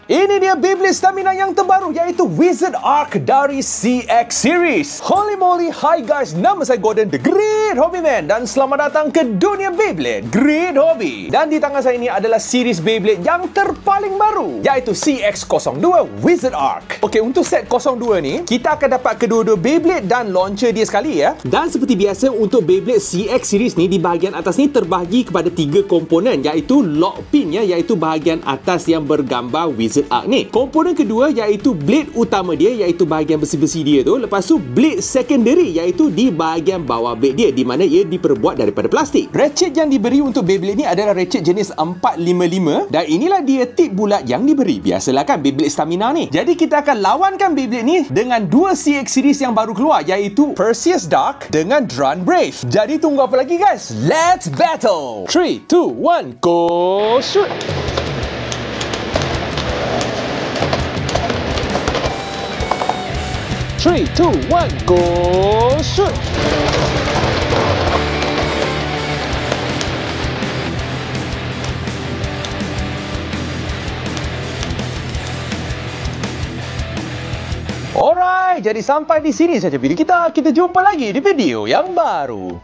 Ini dia Beyblade Stamina yang terbaru, iaitu Wizard Arc dari CX Series. Holy moly, hi guys, nama saya Gordon, The Great Hobby Man, dan selamat datang ke dunia Beyblade, Great Hobby. Dan di tangan saya ini adalah series Beyblade yang terpaling baru, iaitu CX-02 Wizard Arc. Okey, untuk set 02 ni, kita akan dapat kedua-dua Beyblade dan launcher dia sekali ya. Dan seperti biasa, untuk Beyblade CX Series ni, di bahagian atas ni terbahagi kepada 3 komponen, iaitu lock pin ya, iaitu bahagian atas yang bergambar Wizard Arc ni. Komponen kedua iaitu blade utama dia, iaitu bahagian besi-besi dia tu. Lepas tu blade secondary, iaitu di bahagian bawah blade dia, di mana ia diperbuat daripada plastik. Ratchet yang diberi untuk Beyblade ni adalah ratchet jenis 455, dan inilah dia tip bulat yang diberi. Biasalah kan Beyblade Stamina ni. Jadi kita akan lawankan Beyblade ni dengan dua CX series yang baru keluar, iaitu Perseus Dark dengan Drun Brave. Jadi tunggu apa lagi guys? Let's battle! 3, 2, 1, go shoot! Three, two, one, go shoot! Alright, jadi sampai di sini saja video kita. Kita jumpa lagi di video yang baru.